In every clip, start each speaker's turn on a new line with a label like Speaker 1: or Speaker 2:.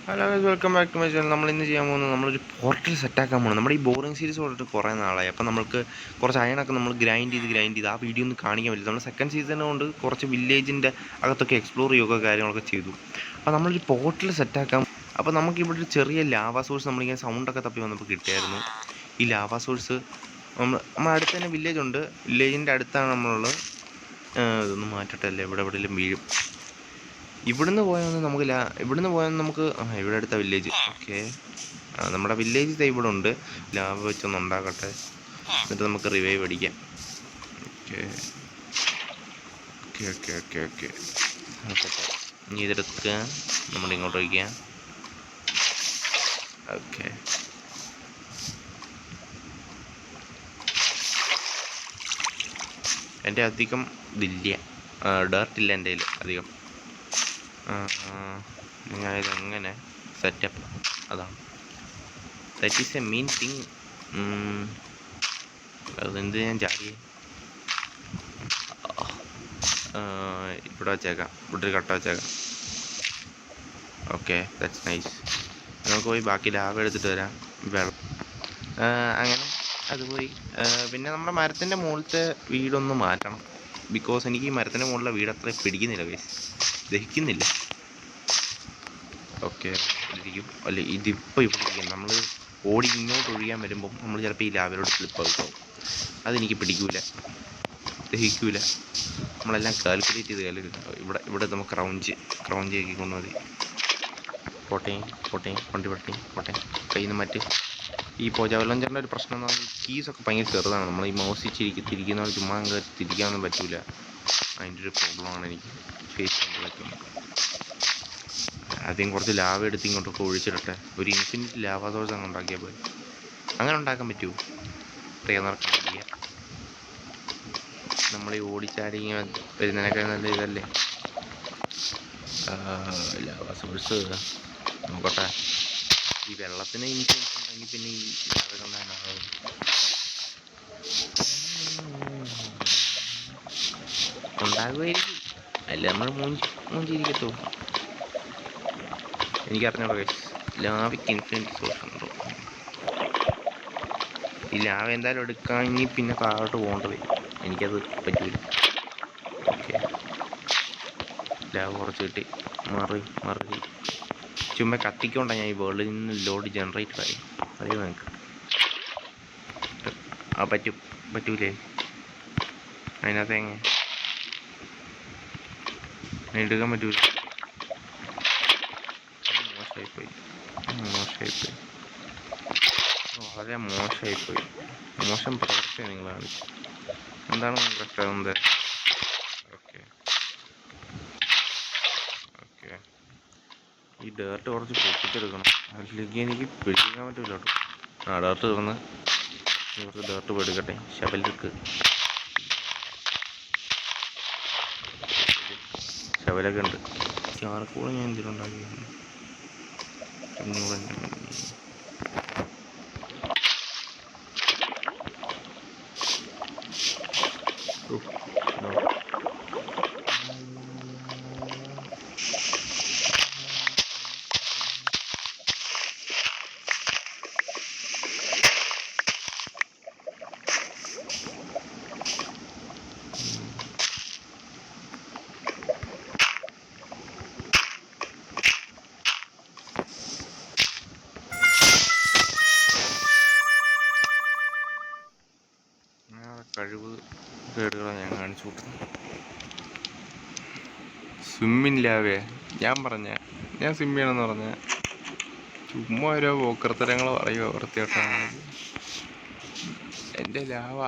Speaker 1: Hello guys, welcome back to my channel. നമ്മൾ ഇന്ന് ചെയ്യാൻ പോകുന്നത് നമ്മളൊരു പോർട്ടൽ സെറ്റാക്കാൻ പോകുന്നത്. നമ്മുടെ ഈ ബോറിംഗ് സീരീസ് തൊട്ടിട്ട് കുറേ നാളായി. അപ്പോൾ നമുക്ക് കുറച്ച് അയണൊക്കെ നമ്മൾ ഗ്രൈൻഡ് ചെയ്ത് ആ വീഡിയോ ഒന്നും കാണിക്കാൻ പറ്റില്ല. നമ്മൾ സെക്കൻഡ് സീസൺ കൊണ്ട് കുറച്ച് വില്ലേജിൻ്റെ അകത്തൊക്കെ എക്സ്പ്ലോർ ചെയ്യുകയൊക്കെ കാര്യങ്ങളൊക്കെ ചെയ്തു. അപ്പോൾ നമ്മളൊരു പോർട്ടൽ സെറ്റാക്കാം. അപ്പോൾ നമുക്കിവിടെ ഒരു ചെറിയ ലാവ സോഴ്സ് നമ്മളിങ്ങനെ സൗണ്ടൊക്കെ തപ്പി വന്നപ്പോൾ കിട്ടിയായിരുന്നു. ഈ ലാവ സോഴ്സ് നമ്മുടെ അടുത്ത് തന്നെ വില്ലേജ് ഉണ്ട്. വില്ലേജിൻ്റെ അടുത്താണ് നമ്മളുള്ളത്. ഇതൊന്നും മാറ്റട്ടല്ലേ, ഇവിടെ എവിടെയെങ്കിലും വീഴും. ഇവിടുന്ന് പോയാൽ നമുക്ക് ഇവിടെ അടുത്ത വില്ലേജ്. ഓക്കെ, നമ്മുടെ വില്ലേജ് ഇവിടെ ഉണ്ട്. ലാവ വെച്ചൊന്ന് ഉണ്ടാക്കട്ടെ, എന്നിട്ട് നമുക്ക് റിവൈവ് അടിക്കാം. Okay okay okay okay okay നോക്കട്ടെ. ഇനി ഇതെടുക്കുക, നമ്മുടെ ഇങ്ങോട്ട് വയ്ക്കുക. ഓക്കെ, എൻ്റെ അധികം ഇതില്ല, ഡേർട്ടില്ല എൻ്റെ കയ്യിൽ അധികം. ഞാനിതെങ്ങനെ സെറ്റപ്പ്, അതാണ് that is A main thing. അതെന്ത് ഞാൻ ചാടിയേ, ഇവിടെ വെച്ചേക്കാം, ഇവിടെ ഒരു കട്ട വെച്ചേക്കാം. Okay, that's nice. നമുക്ക് പോയി ബാക്കി ലാഭം എടുത്തിട്ട് വരാം. വെള്ളം അങ്ങനെ അത് പോയി. പിന്നെ നമ്മുടെ മരത്തിൻ്റെ മുകളിലത്തെ വീടൊന്ന് മാറ്റണം. ബിക്കോസ് എനിക്ക് ഈ മരത്തിൻ്റെ മുകളിലെ വീട് അത്ര പിടിക്കുന്നില്ല, ഗൈസ്, ദഹിക്കുന്നില്ല. ഓക്കെ, ഇരിക്കും. അല്ല, ഇതിപ്പോൾ ഇവിടെ ഇരിക്കും. നമ്മൾ ഓടി ഇങ്ങോട്ട് ഒഴിയാൻ വരുമ്പം നമ്മൾ ചിലപ്പോൾ ഈ ലാവിലോട്ട് സ്ലിപ്പാവും. അതെനിക്ക് പിടിക്കൂല, ദഹിക്കൂല. നമ്മളെല്ലാം കാൽക്കുലേറ്റ് ചെയ്ത് ഇവിടെ നമുക്ക് ക്രൗഞ്ച് ആക്കി കൊണ്ടുമതി. പോട്ടെ വണ്ടി പോട്ടെ കയ്യിൽ നിന്ന് മറ്റ്. ഈ ജവലഞ്ചറിൻ്റെ ഒരു പ്രശ്നം എന്ന് പറഞ്ഞാൽ കീസൊക്കെ ഭയങ്കര ചെറുതാണ്. നമ്മൾ ഈ മൗസ് തിരിക്കുന്ന ചുമ്മാ തിരിക്കാനൊന്നും പറ്റില്ല. അതിൻ്റെ ഒരു പ്രോബ്ലമാണ് എനിക്ക് ഫേസ് ചെയ്യാൻ പറ്റുന്നത്. ആദ്യം കുറച്ച് ലാവ എടുത്ത് ഇങ്ങോട്ടൊക്കെ ഒഴിച്ചിടട്ടെ. ഒരു ഇൻഫിനിറ്റ് ലാവ സോഴ്സ് അങ്ങ് ഉണ്ടാക്കിയാൽ പോയി. അങ്ങനെ ഉണ്ടാക്കാൻ പറ്റുമോ? ട്രെയിനർക്ക് ചെയ്യാം. നമ്മൾ ഈ ഓടിച്ചാടി ഇങ്ങനെ വരുന്നതിനൊക്കെ നല്ല ഇതല്ലേ ലാവ സോഴ്സ്. നോക്കട്ടെ, ഈ വെള്ളത്തിന് ഇൻഫ്ലുവൻസ് ഉണ്ടെങ്കിൽ പിന്നെ ഈ ലാവ കൊണ്ടാകും. ഉണ്ടാകുമായിരിക്കും, അല്ല നമ്മൾ മൂഞ്ചിരിക്കത്തോ. എനിക്കറിഞ്ഞോളൂ ഗൈസ്, ലാവയ്ക്ക് ഇൻഫിനിറ്റ് സോഴ്സ് ഉണ്ടോ. ഈ ലാവ എന്തായാലും എടുക്കാമെങ്കിൽ പിന്നെ താഴോട്ട് പോകേണ്ടി വരും. എനിക്കത് പറ്റൂല. ഓക്കെ, ലാവ കുറച്ച് കിട്ടി. മറി ചുമ്മാ കത്തിക്കൊണ്ടാണ് ഞാൻ ഈ വേൾഡിൽ നിന്ന് ലോഡ് ജനറേറ്റഡ് ആയി. അറിയോ നിങ്ങൾക്ക്? പറ്റൂലേ? അതിനകത്ത് എങ്ങനെ എടുക്കാൻ പറ്റൂല? മോശമായിപ്പോയി, വളരെ മോശമായിപ്പോയി. മോശം പ്രവർത്തി നിങ്ങൾ കാണിച്ചു. എന്താണ് നിങ്ങൾക്ക് ഇഷ്ടമാകുന്നത്? ഓക്കെ, ഈ ഡേർട്ട് കുറച്ച് പൊട്ടിച്ചെടുക്കണം, അല്ലെങ്കിൽ എനിക്ക് പിടിക്കാൻ പറ്റില്ല കേട്ടോ. ഡേർട്ട് തീർന്ന് കുറച്ച് ഡേർട്ട് പെടുക്കട്ടെ. ശവലൊക്കെ ഉണ്ട്. ചാർക്കോൾ ഞാൻ എന്തിനുണ്ടാക്കിയാണ്? കഴിവ് കേടുകളെ ഞാൻ കാണിച്ചു കൊടുത്തു. സ്വിമ്മില്ലാവേ ഞാൻ സ്വിം ചെയ്യണമെന്ന് പറഞ്ഞ ചുമ്മാ ഓരോ പോക്കർത്തരങ്ങൾ പറയുക. വൃത്തിയോട്ടാണ് എൻ്റെ ലാവ.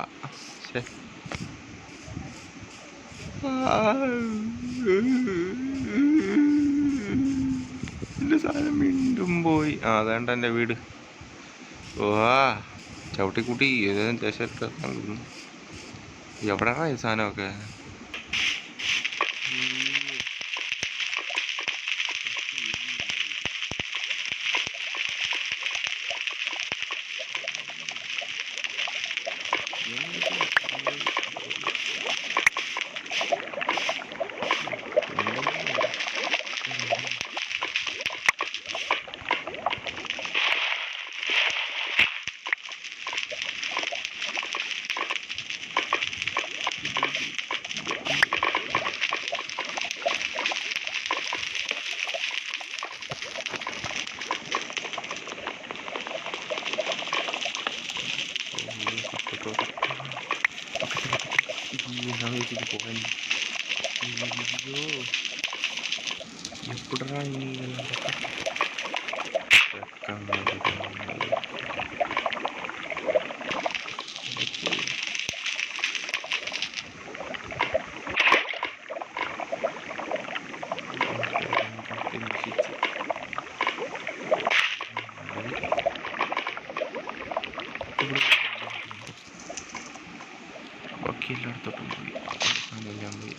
Speaker 1: എൻ്റെ സാധനം വീണ്ടും പോയി. അതാണ്ട് എൻ്റെ വീട്. ചവിട്ടിക്കൂട്ടി ഏതെങ്കിലും ദേശത്ത് എവിടെയാണ് ഈ സാധനമൊക്കെ? പോകാൻ. അയ്യോ, എപ്പോഴാ ഇനി ഇതെല്ലാം വെക്കാൻ മതി. ബാക്കി എല്ലായിടത്തോട്ടും പോയി, എല്ലാം പോയി.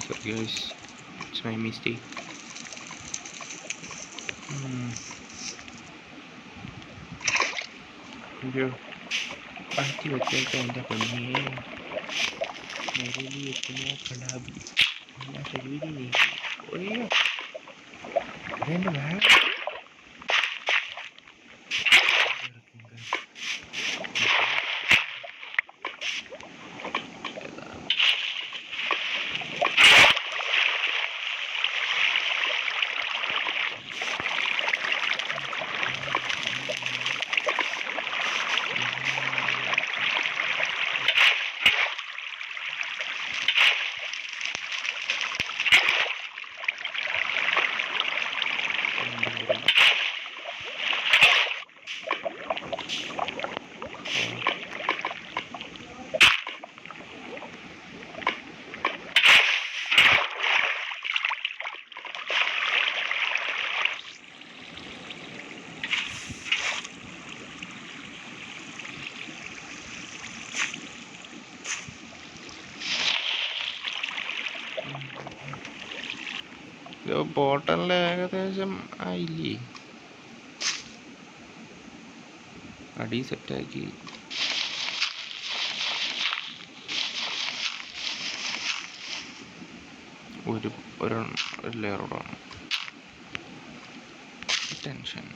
Speaker 1: Sorry guys, it's my mistake. അയ്യോ, മാറ്റി വെച്ചേക്ക എൻ്റെ പൊന്നിയെ. മെരലി എത്തുന്ന കടാബി എല്ലാ ശരീരം. അയ്യോ, അതെൻ്റെ വേറെ ബോട്ടലിൽ ഏകദേശം ആയില്ലേ. അടി സെറ്റാക്കി. ഒരു ലെയറോടാണ് ടെൻഷൻ.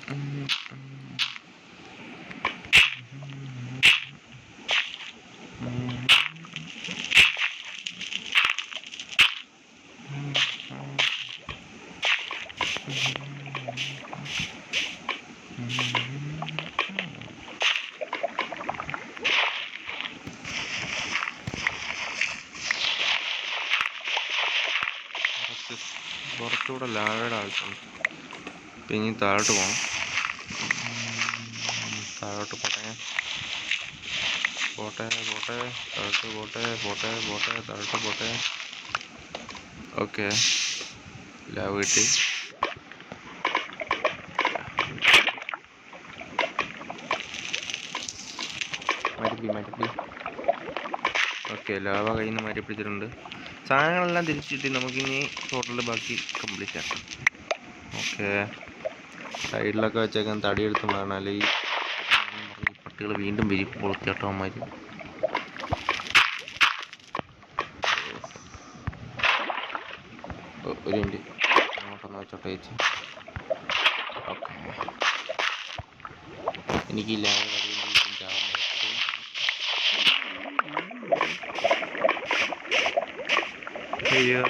Speaker 1: കുറച്ചുകൂടെ ലാവയുടെ ആവശ്യമുണ്ട്. അപ്പം ഇനി താഴോട്ട് പോകണം. താഴോട്ട് പോട്ടെ താഴോട്ട് പോട്ടെ. ഓക്കെ, ലാവ് കിട്ടി. മരപ്പി. ഓക്കെ, ലാവ കയ്യിൽ നിന്ന് മാറ്റി പിടിച്ചിട്ടുണ്ട്. സാധനങ്ങളെല്ലാം തിരിച്ചിട്ട് നമുക്കിനി ടോട്ടൽ ബാക്കി കംപ്ലീറ്റ് ആക്കാം. ഓക്കെ, സൈഡിലൊക്കെ വെച്ചേക്കാൻ തടിയെടുത്ത് മാറണം, ഈ പട്ടികൾ വീണ്ടും വരും. കൊളുത്തിയാട്ടവന്മാർ. ഒരു മിനിറ്റ് അങ്ങോട്ടൊന്ന് വെച്ചോട്ടെ ചേച്ചി. ഓക്കെ, എനിക്കില്ല അയ്യോ.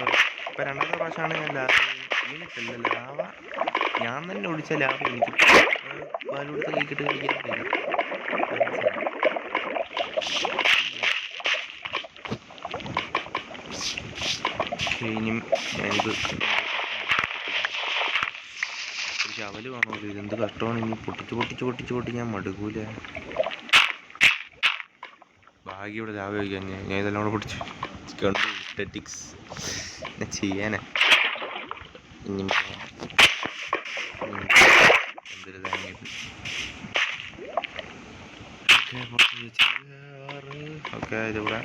Speaker 1: ഇപ്പം രണ്ടാമത്തെ പ്രാവശ്യമാണ് ഞാൻ ലാവ വീണിട്ടല്ല. ലാവ ഞാൻ തന്നെ ഒഴിച്ച ലാവ എനിക്ക് പാലെടുത്ത് കൈക്കിട്ട് കഴിക്കാൻ പറ്റില്ല. ഇനിയും ഞാനിത് ഒരു ശവല് വേണമല്ലോ. ഇതെന്ത് കഷ്ടമാണ്. ഇനി പൊട്ടിച്ച് ഞാൻ മടുക്കൂല. ഭാഗ്യം ഇവിടെ ലാവ കഴിക്കാൻ. ഞാൻ ഇതെല്ലാം കൂടെ പൊട്ടിച്ചു കണ്ടു. ടെറ്റിക്സ് ഞാൻ ചെയ്യാനാ. ഇനി എന്തൊരു താങ്ങിയത്. ഓക്കെ, ഇതിവിടെ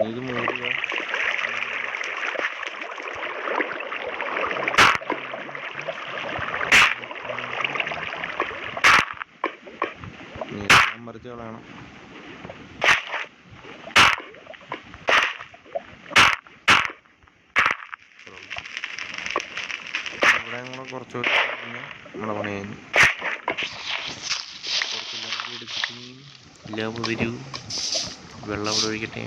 Speaker 1: ഇത് മൂടുക. മറിച്ചുകളാണ്. ഇവിടെ കൂടെ കുറച്ച് നമ്മുടെ പണി കഴിഞ്ഞു. കുറച്ചില്ല ലവ് വരൂ. വെള്ളം അവിടെ ഒഴിക്കട്ടെ.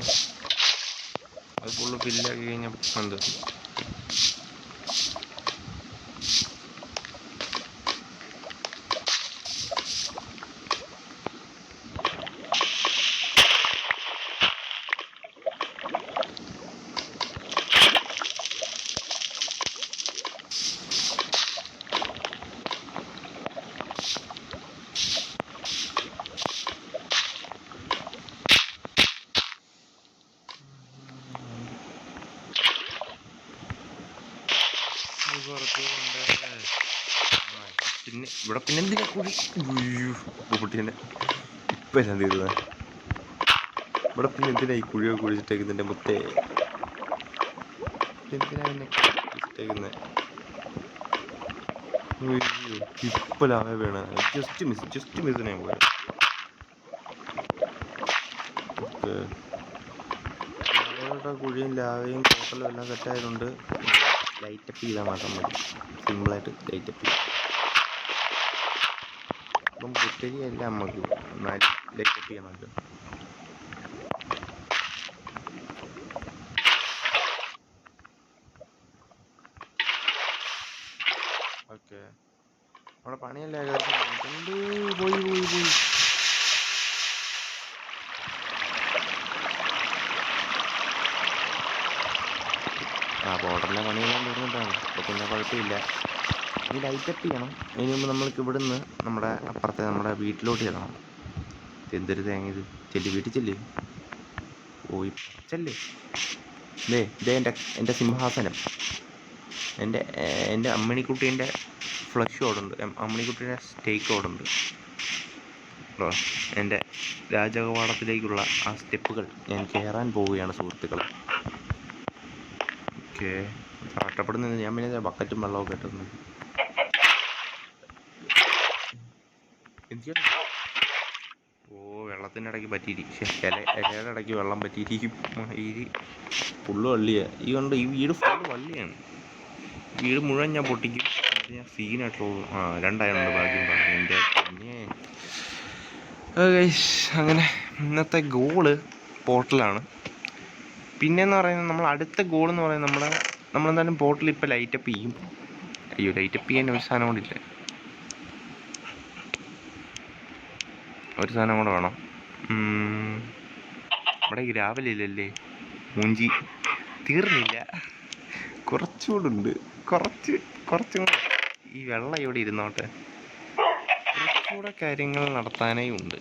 Speaker 1: അത് ഫുള്ള് ഫില്ലാക്കി കഴിഞ്ഞാൽ എന്ത് പിന്നെ ഇവിടെ പിന്നെ എന്തിനാ കുഴി പൊട്ടിൻ്റെ ഇപ്പം എല്ലാം തീരുന്നത്. ഇവിടെ പിന്നെ എന്തിനാ ഈ കുഴിയൊക്കെ കുഴിച്ചിട്ടേക്കുന്നതിൻ്റെ മുത്തേ? എന്തിനാ പിന്നെ കുഴിച്ചിട്ടേക്കുന്നത്? ഇപ്പം ലാവേ വീണ ജസ്റ്റ് മിസ്സിനെ പോയ. ലാവയുടെ കുഴിയും ലാവയും ടോട്ടലും എല്ലാം സെറ്റായതുകൊണ്ട് ലൈറ്റപ്പ് ചെയ്താൽ മാത്രം മതി. സിമ്പിളായിട്ട് ലൈറ്റപ്പ് ചെയ്യും. അപ്പം പുത്തരിയല്ല നമുക്ക് ലൈറ്റപ്പ് ചെയ്യണമല്ലോ. ഓക്കെ, അവിടെ പണിയല്ല പോയി. ബോർഡറിലെ പണിയെല്ലാം തീർന്നിട്ടാണ്. അപ്പോൾ പിന്നെ കുഴപ്പമില്ല. ഇനി ലൈറ്റപ്പ് ചെയ്യണം. അതിന് മുമ്പ് നമ്മൾക്ക് ഇവിടുന്ന് നമ്മുടെ വീട്ടിലോട്ട് ചെല്ലണം. എന്തൊരു തേങ്ങ ഇത്! വീട്ടിൽ ചെല്ല്. പോയി ചെല്ല്. ഇതേ എൻ്റെ സിംഹാസനം. എൻ്റെ അമ്മിണിക്കുട്ടീൻ്റെ ഫ്ലഷ് ഓടുണ്ട്. അമ്മിണിക്കുട്ടീൻ്റെ സ്റ്റേക്ക് ഓടുണ്ട്. എൻ്റെ രാജകവാടത്തിലേക്കുള്ള ആ സ്റ്റെപ്പുകൾ ഞാൻ കയറാൻ പോവുകയാണ് സുഹൃത്തുക്കളെ. ഓക്കെ, കഷ്ടപ്പെടുന്നത് ഞാൻ പിന്നെ ബക്കറ്റും വെള്ളമൊക്കെ ഇട്ടുന്നു. വെള്ളത്തിൻ്റെ ഇടയ്ക്ക് പറ്റിയിരിക്കും. ഇലയുടെ ഇടയ്ക്ക് വെള്ളം പറ്റിയിരിക്കും. ഈ ഫുള്ള് വള്ളിയാണ്. ഈ വീട് ഫുള്ള് വള്ളിയാണ്. വീട് മുഴുവൻ ഞാൻ പൊട്ടിക്കും. ഞാൻ സീനായിട്ടുള്ളൂ. രണ്ടായതുകൊണ്ട് ഭാഗ്യം പറഞ്ഞു എൻ്റെ പിന്നെ. അങ്ങനെ ഇന്നത്തെ ഗോള് പോർട്ടലാണ്. പിന്നെയെന്ന് പറയുന്നത് നമ്മൾ അടുത്ത ഗോളെന്ന് പറയുന്നത് നമ്മളെന്തായാലും പോർട്ടൽ ഇപ്പോൾ ലൈറ്റപ്പ് ചെയ്യും. ലൈറ്റപ്പ് ചെയ്യാൻ ഒരു സാധനം കൂടില്ല. ഒരു സാധനം കൂടെ വേണം. ഇവിടെ ഗ്രാവലില്ലല്ലേ? മൂഞ്ചി തീർന്നില്ല. കുറച്ചുകൂടുണ്ട്. കുറച്ചും കൂടെ ഈ വെള്ളം ഇവിടെ ഇരുന്നോട്ടെ. കുറച്ചുകൂടെ കാര്യങ്ങൾ നടത്താനേ ഉണ്ട്.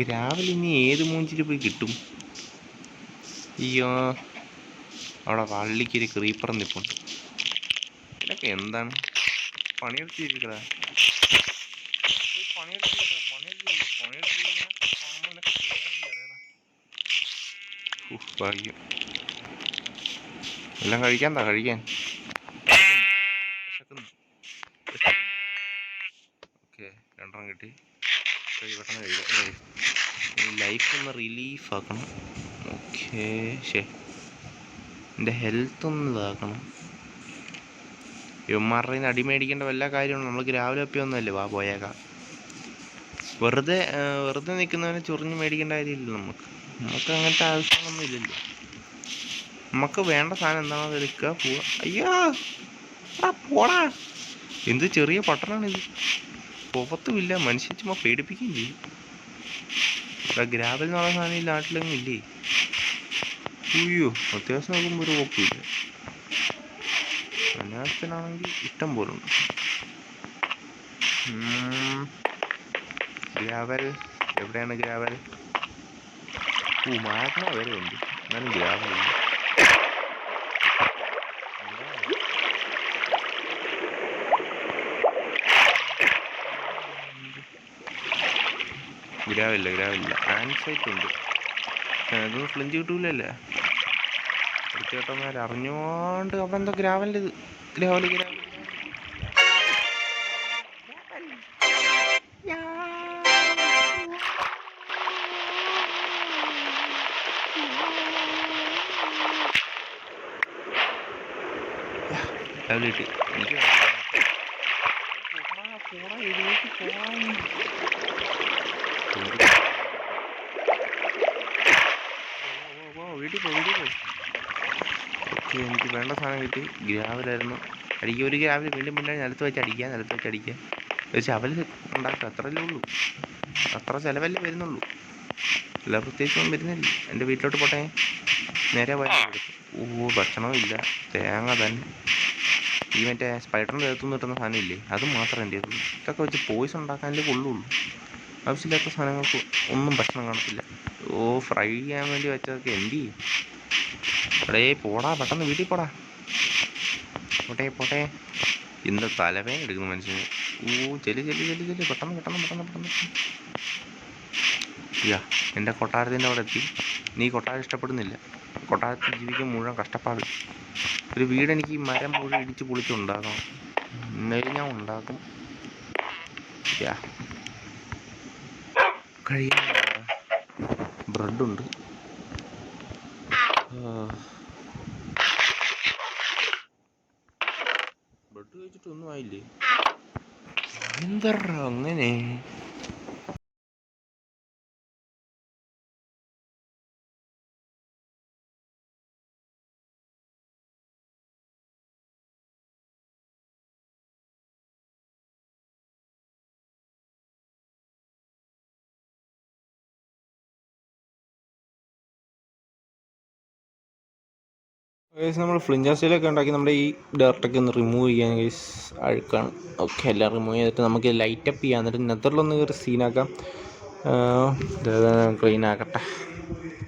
Speaker 1: ഗ്രാവൽ ഇനി ഏത് മൂഞ്ചിൽ പോയി കിട്ടും? അയ്യോ, അവിടെ വള്ളിക്കൊരു ക്രീപ്പർ നിൽപ്പുണ്ട്. ഇതൊക്കെ എന്താണ്? പണിയെടുത്തിരിക്കടാ. ഭാഗ്യം. എല്ലാം കഴിക്കാൻ ഓക്കെ, രണ്ടെണ്ണം കിട്ടി. പെട്ടെന്ന് കഴിക്കാം. ലൈഫ് ഒന്ന് റിലീഫ് ആക്കണം. ഓക്കെ, എൻ്റെ ഹെൽത്ത് ഒന്ന് ഇതാക്കണം. ഇവന്മാരുടെ നിന്ന് അടിമേടിക്കേണ്ട വല്ല കാര്യമാണ്. നമ്മൾക്ക് രാവിലെ ഒപ്പിയൊന്നുമല്ലേ. പോയേക്കാം. വെറുതെ നിൽക്കുന്നവനെ ചൊറിഞ്ഞ് മേടിക്കേണ്ട കാര്യമില്ലല്ലോ. നമുക്ക് അങ്ങനത്തെ ആവശ്യങ്ങളൊന്നും ഇല്ലല്ലോ. നമുക്ക് വേണ്ട സാധനം എന്താണോ അത് എടുക്കുക, പോവുക. അയ്യോ പോടാ! എന്ത് ചെറിയ പട്ടണമാണിത്. പുറത്തുമില്ല, മനുഷ്യൻ ചുമ്മാ പേടിപ്പിക്കുകയും ചെയ്യും. ഗ്രാവൽ എന്ന് പറയുന്ന സാധനം ഈ നാട്ടിലൊന്നും ഇല്ലേ? അയ്യോ, അത്യാവശ്യം നോക്കുമ്പോൾ ഒരു കുഴപ്പമില്ല. അനാവശ്യത്തിനാണെങ്കിൽ ഇഷ്ടം പോലുണ്ട്. ഗ്രാവൽ എവിടെയാണ്? ഗ്രാവൽ മാഗ്ന വരെ ഉണ്ട്. എന്നാലും ഗ്രാവൽ ഇല്ല. ഗ്രാവില്ല. ആൻസൈറ്റ് ഉണ്ട്. അതൊന്നും ഫ്ലിഞ്ച് കിട്ടൂലല്ലേ? വൃത്തികെട്ടന്മാർ അറിഞ്ഞോണ്ട് അവിടെ എന്തോ ഗ്രാവൽ കിട്ടി. എനിക്ക് വീട്ടിൽ പോ. ഓക്കെ, എനിക്ക് വേണ്ട സാധനം കിട്ടി. ഗ്രാവലായിരുന്നു. അടിക്കുക, ഒരു ഗ്രാവിൽ വീണ്ടും നിലത്ത് വെച്ച് അടിക്കുക. ഒരു ശവൽ ഉണ്ടാക്കുക, അത്രയല്ലേ ഉള്ളൂ. അത്ര ചിലവല്ലേ വരുന്നുള്ളൂ, അല്ല പ്രത്യേകിച്ചൊന്നും വരുന്നില്ല. എൻ്റെ വീട്ടിലോട്ട് പോട്ടെ, നേരെ പോയാൽ ഭക്ഷണവും ഇല്ല, തേങ്ങ തന്നെ. ഈ മറ്റേ സ്പൈഡറിൻ്റെ അകത്തുനിന്ന് കിട്ടുന്ന സാധനം ഇല്ലേ, അത് മാത്രം എൻ്റെ ഉള്ളൂ. ഇതൊക്കെ വെച്ച് പോയിസ് ഉണ്ടാക്കാനല്ലേ കൊള്ളുള്ളൂ. ആവശ്യമില്ലാത്ത സാധനങ്ങൾക്ക് ഒന്നും ഭക്ഷണം കാണത്തില്ല. ഫ്രൈ ചെയ്യാൻ വേണ്ടി വെച്ചതൊക്കെ എന്ത് ചെയ്യും? പോടാ, പെട്ടെന്ന് വീട്ടിൽ പോടാ. പോട്ടെ. ഇന്ന് തലവേദന എടുക്കുന്നു മനുഷ്യന്. ചെല്ലി പെട്ടെന്ന്. എൻ്റെ കൊട്ടാരത്തിൻ്റെ അവിടെ എത്തി. നീ കൊട്ടാരം ഇഷ്ടപ്പെടുന്നില്ല. കൊട്ടാരത്തിൽ ജീവിക്കാൻ മുഴുവൻ കഷ്ടപ്പാട്. ഒരു വീട് എനിക്ക് ഈ മരം മുഴുവൻ ഇടിച്ച് പൊളിച്ചുണ്ടാക്കണം. എന്നാലും ഞാൻ ഉണ്ടാക്കും. കഴിയാൻ ബ്രെഡുണ്ട്. ബ്രെഡ് കഴിച്ചിട്ടൊന്നും ആയില്ലേ? എന്താ അങ്ങനെ? ഗൈസ്, നമ്മൾ ഫ്ലിഞ്ചാസ്റ്റൈലൊക്കെ ഉണ്ടാക്കി നമ്മുടെ ഈ ഡയറക്റ്റൊക്കെ ഒന്ന് റിമൂവ് ചെയ്യാൻ ഗൈസ് അഴുക്കാണ്. ഓക്കെ, എല്ലാം റിമൂവ് ചെയ്തിട്ട് നമുക്ക് ലൈറ്റപ്പ് ചെയ്യാം. എന്നിട്ട് നെതറിലൊന്ന് കയറി സീനാക്കാം. ക്ലീൻ ആക്കട്ടെ.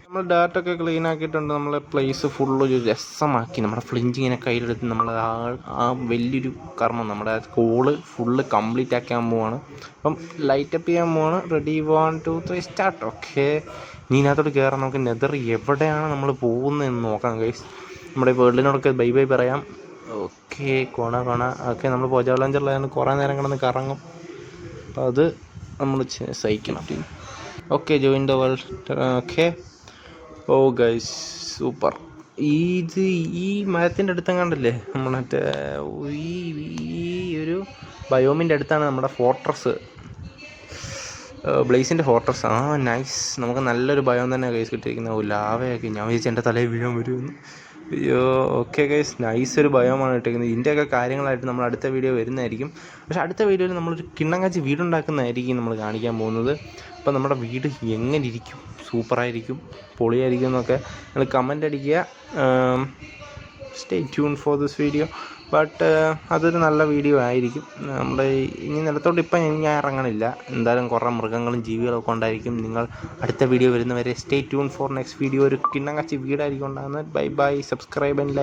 Speaker 1: നമ്മൾ ഡയറക്റ്റൊക്കെ ക്ലീൻ ആക്കിയിട്ടുണ്ട്. നമ്മളെ പ്ലേസ് ഫുള്ളൊരു രസമാക്കി. നമ്മുടെ ഫ്ലിഞ്ച് ഇങ്ങനെ കയ്യിലെടുത്ത് നമ്മൾ ആ വലിയൊരു കർമ്മം, നമ്മുടെ കോള് ഫുള്ള് കംപ്ലീറ്റ് ആക്കാൻ പോവാണ്. അപ്പം ലൈറ്റപ്പ് ചെയ്യാൻ പോവാണ്. Ready, 1 2 3 start. ഓക്കെ, നീ ഇതിനകത്തോട്ട് കയറാം. നമുക്ക് നെതർ എവിടെയാണ് നമ്മൾ പോകുന്നതെന്ന് നോക്കാം ഗൈസ്. നമ്മുടെ വേൾഡിനോടൊക്കെ ബൈ പറയാം. ഓക്കെ, കോണ. ഓക്കെ, നമ്മൾ പോജാവലാഞ്ചറിലാണ് കുറേ നേരം കിടന്ന് കറങ്ങും. അപ്പം അത് നമ്മൾ സഹിക്കണം. Okay, join the world. Okay, guys super. ഈ മരത്തിൻ്റെ അടുത്തെങ്ങാണ്ടല്ലേ നമ്മൾ മറ്റേ ഈ ഒരു ബയോമിൻ്റെ അടുത്താണ് നമ്മുടെ ഫോർട്രസ്, ബ്ലേസിൻ്റെ ഫോർട്രസ്. നൈസ്. നമുക്ക് നല്ലൊരു ബയോം തന്നെ ഗൈസ് കിട്ടിയിരിക്കുന്നത്. ലാവയൊക്കെ ഞാൻ വിചാരിച്ചു എൻ്റെ തലയിൽ വീഴാൻ വരുമെന്ന്. അയ്യോ. ഓക്കെ ഗൈസ്, നൈസ് ഒരു ബയോമാണ് ഇട്ടിരിക്കുന്നത്. ഇതിൻ്റെയൊക്കെ കാര്യങ്ങളായിട്ട് നമ്മൾ അടുത്ത വീഡിയോ വരുന്നതായിരിക്കും. പക്ഷേ അടുത്ത വീഡിയോയിൽ നമ്മളൊരു കിണ്ണങ്കാച്ചി വീടുണ്ടാക്കുന്നതായിരിക്കും നമ്മൾ കാണിക്കാൻ പോകുന്നത്. അപ്പോൾ നമ്മുടെ വീട് എങ്ങനെ ഇരിക്കും, സൂപ്പറായിരിക്കും, പൊളിയായിരിക്കും എന്നൊക്കെ നിങ്ങൾ കമൻ്റ് അടിക്കുക. Stay tune for this video. But അതൊരു നല്ല വീഡിയോ ആയിരിക്കും. നമ്മുടെ ഇനി നിലത്തോട്ട് ഇപ്പം ഞാൻ ഇറങ്ങണില്ല. എന്തായാലും കുറേ മൃഗങ്ങളും ജീവികളൊക്കെ ഉണ്ടായിരിക്കും. നിങ്ങൾ അടുത്ത വീഡിയോ വരുന്നവരെ stay tune for next video. ഒരു കിണ്ണങ്കാച്ചി വീടായിരിക്കും ഉണ്ടാകുന്നത്. Bye, subscribe and like.